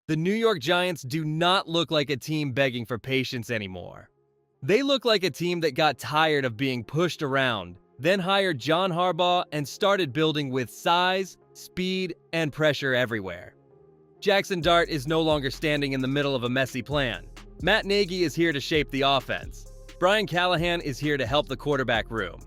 The New York Giants do not look like a team begging for patience anymore. They look like a team that got tired of being pushed around, then hired John Harbaugh and started building with size, speed, and pressure everywhere. Jackson Dart is no longer standing in the middle of a messy plan. Matt Nagy is here to shape the offense. Brian Callahan is here to help the quarterback room.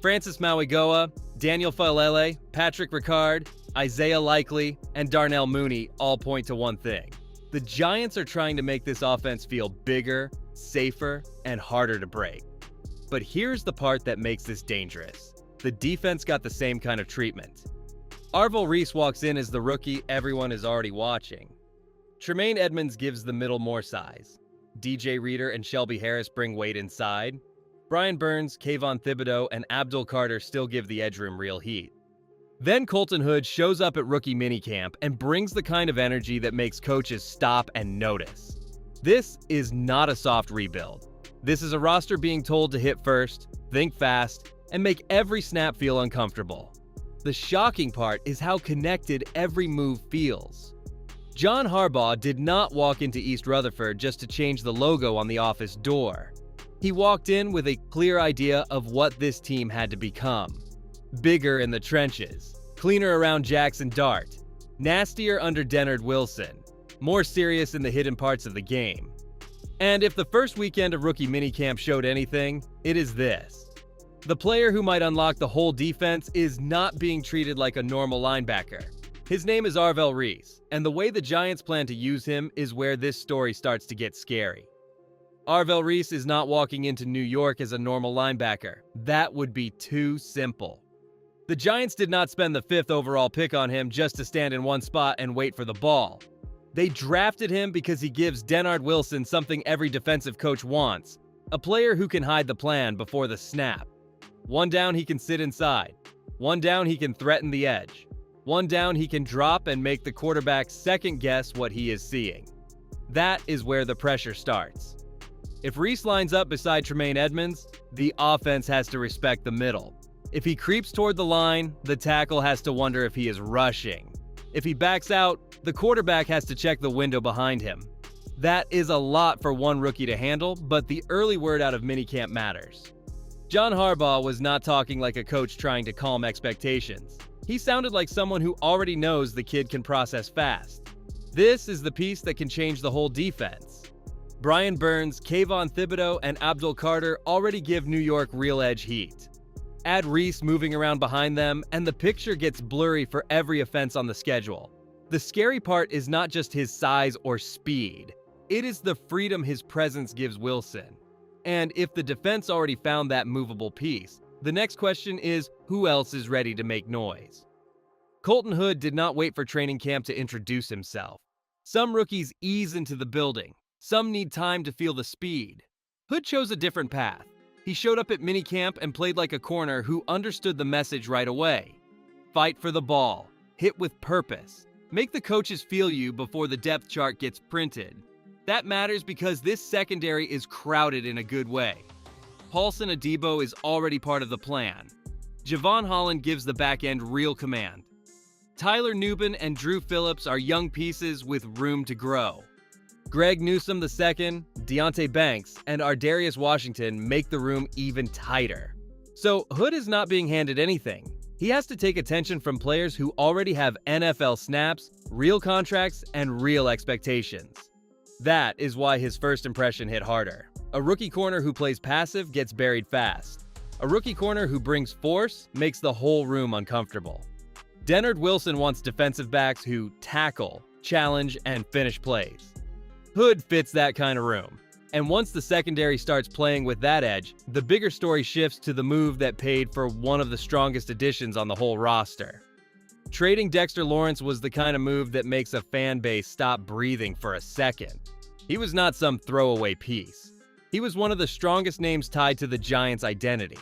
Francis Mauigoa, Daniel Falele, Patrick Ricard, Isaiah Likely, and Darnell Mooney all point to one thing. The Giants are trying to make this offense feel bigger, safer, and harder to break. But here's the part that makes this dangerous. The defense got the same kind of treatment. Arvell Reese walks in as the rookie everyone is already watching. Tremaine Edmonds gives the middle more size. DJ Reader and Shelby Harris bring weight inside. Brian Burns, Kayvon Thibodeau, and Abdul Carter still give the edge room real heat. Then Colton Hood shows up at rookie minicamp and brings the kind of energy that makes coaches stop and notice. This is not a soft rebuild. This is a roster being told to hit first, think fast, and make every snap feel uncomfortable. The shocking part is how connected every move feels. John Harbaugh did not walk into East Rutherford just to change the logo on the office door. He walked in with a clear idea of what this team had to become. Bigger in the trenches, cleaner around Jackson Dart, nastier under Dennard Wilson, more serious in the hidden parts of the game. And if the first weekend of rookie minicamp showed anything, it is this. The player who might unlock the whole defense is not being treated like a normal linebacker. His name is Arvell Reese, and the way the Giants plan to use him is where this story starts to get scary. Arvell Reese is not walking into New York as a normal linebacker. That would be too simple. The Giants did not spend the 5th overall pick on him just to stand in one spot and wait for the ball. They drafted him because he gives Dennard Wilson something every defensive coach wants, a player who can hide the plan before the snap. One down, he can sit inside. One down, he can threaten the edge. One down, he can drop and make the quarterback second guess what he is seeing. That is where the pressure starts. If Reese lines up beside Tremaine Edmonds, the offense has to respect the middle. If he creeps toward the line, the tackle has to wonder if he is rushing. If he backs out, the quarterback has to check the window behind him. That is a lot for one rookie to handle, but the early word out of minicamp matters. John Harbaugh was not talking like a coach trying to calm expectations. He sounded like someone who already knows the kid can process fast. This is the piece that can change the whole defense. Brian Burns, Kayvon Thibodeau, and Abdul Carter already give New York real edge heat. Add Reese moving around behind them, and the picture gets blurry for every offense on the schedule. The scary part is not just his size or speed. It is the freedom his presence gives Wilson. And if the defense already found that movable piece, the next question is who else is ready to make noise? Colton Hood did not wait for training camp to introduce himself. Some rookies ease into the building. Some need time to feel the speed. Hood chose a different path. He showed up at minicamp and played like a corner who understood the message right away. Fight for the ball. Hit with purpose. Make the coaches feel you before the depth chart gets printed. That matters because this secondary is crowded in a good way. Paulson Adebo is already part of the plan. Javon Holland gives the back end real command. Tyler Nubin and Drew Phillips are young pieces with room to grow. Greg Newsome II, Deonte Banks, and Ardarius Washington make the room even tighter. So Hood is not being handed anything. He has to take attention from players who already have NFL snaps, real contracts, and real expectations. That is why his first impression hit harder. A rookie corner who plays passive gets buried fast. A rookie corner who brings force makes the whole room uncomfortable. Dennard Wilson wants defensive backs who tackle, challenge, and finish plays. Hood fits that kind of room. And once the secondary starts playing with that edge, the bigger story shifts to the move that paid for one of the strongest additions on the whole roster. Trading Dexter Lawrence was the kind of move that makes a fan base stop breathing for a second. He was not some throwaway piece. He was one of the strongest names tied to the Giants' identity.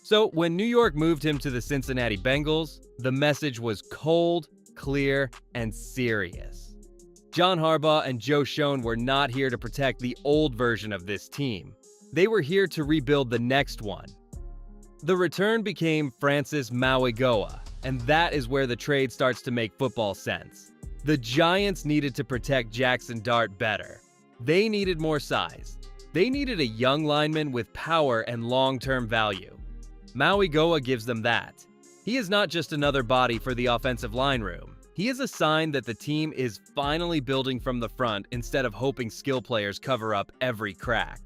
So when New York moved him to the Cincinnati Bengals, the message was cold, clear, and serious. John Harbaugh and Joe Schoen were not here to protect the old version of this team. They were here to rebuild the next one. The return became Francis Mauigoa, and that is where the trade starts to make football sense. The Giants needed to protect Jackson Dart better. They needed more size. They needed a young lineman with power and long-term value. Maui Goa gives them that. He is not just another body for the offensive line room. He is a sign that the team is finally building from the front instead of hoping skill players cover up every crack.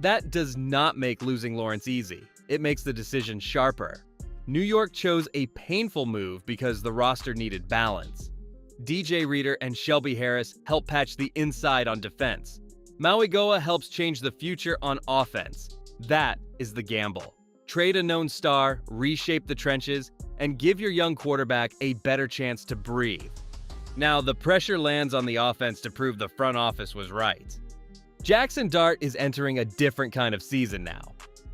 That does not make losing Lawrence easy. It makes the decision sharper. New York chose a painful move because the roster needed balance. DJ Reader and Shelby Harris help patch the inside on defense. Maui Goa helps change the future on offense. That is the gamble. Trade a known star, reshape the trenches, and give your young quarterback a better chance to breathe. Now, the pressure lands on the offense to prove the front office was right. Jackson Dart is entering a different kind of season now.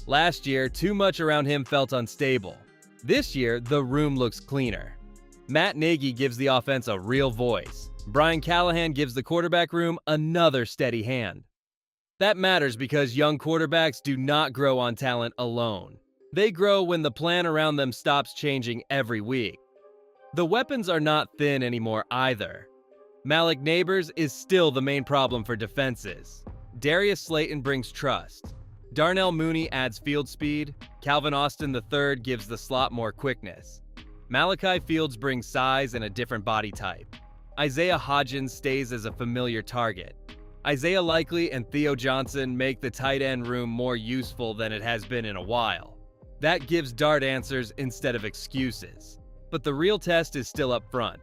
Last year, too much around him felt unstable. This year, the room looks cleaner. Matt Nagy gives the offense a real voice. Brian Callahan gives the quarterback room another steady hand. That matters because young quarterbacks do not grow on talent alone. They grow when the plan around them stops changing every week. The weapons are not thin anymore either. Malik Neighbors is still the main problem for defenses. Darius Slayton brings trust. Darnell Mooney adds field speed. Calvin Austin III gives the slot more quickness. Malachi Fields brings size and a different body type. Isaiah Hodgins stays as a familiar target. Isaiah Likely and Theo Johnson make the tight end room more useful than it has been in a while. That gives Dart answers instead of excuses. But the real test is still up front.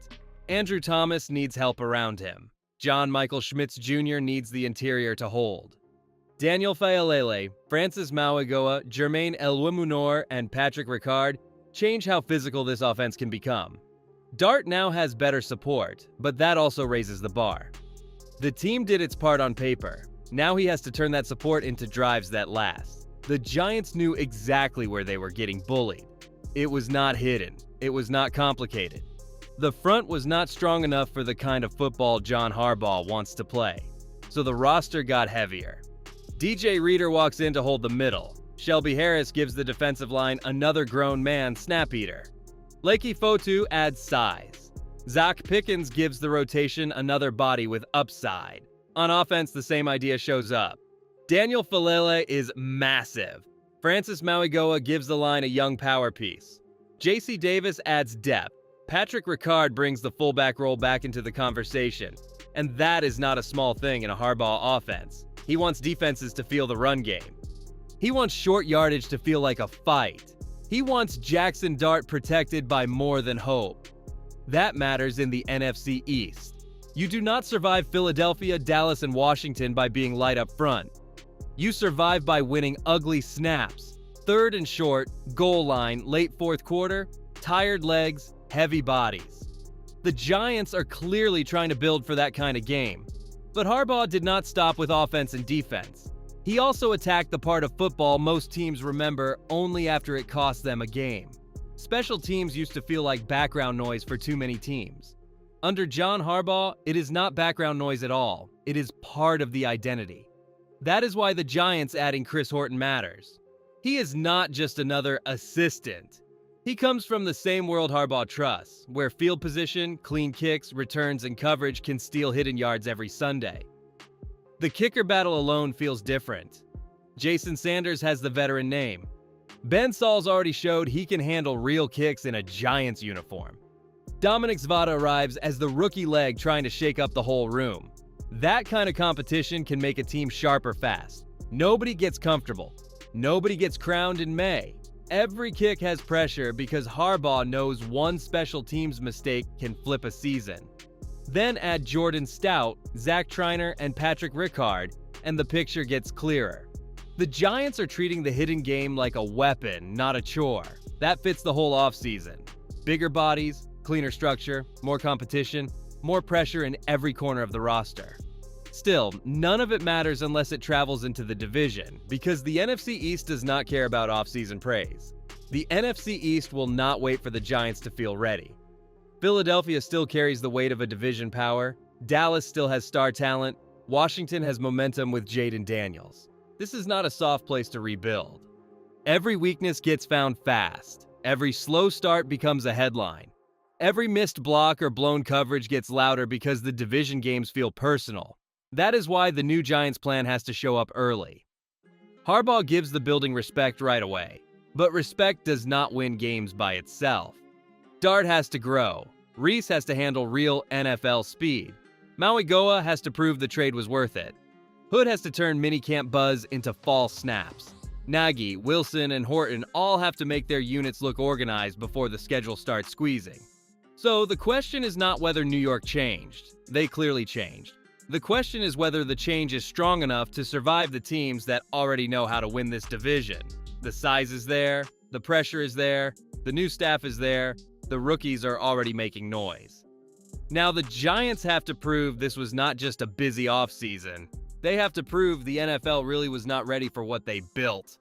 Andrew Thomas needs help around him. John Michael Schmitz Jr. needs the interior to hold. Daniel Faalele, Francis Mauigoa, Jermaine Elwimunor, and Patrick Ricard change how physical this offense can become. Dart now has better support, but that also raises the bar. The team did its part on paper. Now he has to turn that support into drives that last. The Giants knew exactly where they were getting bullied. It was not hidden. It was not complicated. The front was not strong enough for the kind of football John Harbaugh wants to play. So the roster got heavier. DJ Reader walks in to hold the middle. Shelby Harris gives the defensive line another grown man snap eater. Leki Fotu adds size. Zach Pickens gives the rotation another body with upside. On offense, the same idea shows up. Daniel Faalele is massive. Francis Mauigoa gives the line a young power piece. J.C. Davis adds depth. Patrick Ricard brings the fullback role back into the conversation. And that is not a small thing in a Harbaugh offense. He wants defenses to feel the run game. He wants short yardage to feel like a fight. He wants Jackson Dart protected by more than hope. That matters in the NFC East. You do not survive Philadelphia, Dallas, and Washington by being light up front. You survive by winning ugly snaps, third and short, goal line, late fourth quarter, tired legs, heavy bodies. The Giants are clearly trying to build for that kind of game. But Harbaugh did not stop with offense and defense. He also attacked the part of football most teams remember only after it cost them a game. Special teams used to feel like background noise for too many teams. Under John Harbaugh, it is not background noise at all. It is part of the identity. That is why the Giants adding Chris Horton matters. He is not just another assistant. He comes from the same world Harbaugh trusts, where field position, clean kicks, returns, and coverage can steal hidden yards every Sunday. The kicker battle alone feels different. Jason Sanders has the veteran name. Ben Saul's already showed he can handle real kicks in a Giants uniform. Dominic Zvada arrives as the rookie leg trying to shake up the whole room. That kind of competition can make a team sharp or fast. Nobody gets comfortable. Nobody gets crowned in May. Every kick has pressure because Harbaugh knows one special teams mistake can flip a season. Then add Jordan Stout, Zach Triner, and Patrick Ricard, and the picture gets clearer. The Giants are treating the hidden game like a weapon, not a chore. That fits the whole offseason. Bigger bodies, cleaner structure, more competition, more pressure in every corner of the roster. Still, none of it matters unless it travels into the division, because the NFC East does not care about offseason praise. The NFC East will not wait for the Giants to feel ready. Philadelphia still carries the weight of a division power, Dallas still has star talent, Washington has momentum with Jaden Daniels. This is not a soft place to rebuild. Every weakness gets found fast. Every slow start becomes a headline. Every missed block or blown coverage gets louder because the division games feel personal. That is why the new Giants plan has to show up early. Harbaugh gives the building respect right away, but respect does not win games by itself. Dart has to grow. Reese has to handle real NFL speed. Maui Goa has to prove the trade was worth it. Hood has to turn minicamp buzz into fall snaps. Nagy, Wilson, and Horton all have to make their units look organized before the schedule starts squeezing. So the question is not whether New York changed. They clearly changed. The question is whether the change is strong enough to survive the teams that already know how to win this division. The size is there, the pressure is there, the new staff is there, the rookies are already making noise. Now the Giants have to prove this was not just a busy offseason. They have to prove the NFL really was not ready for what they built.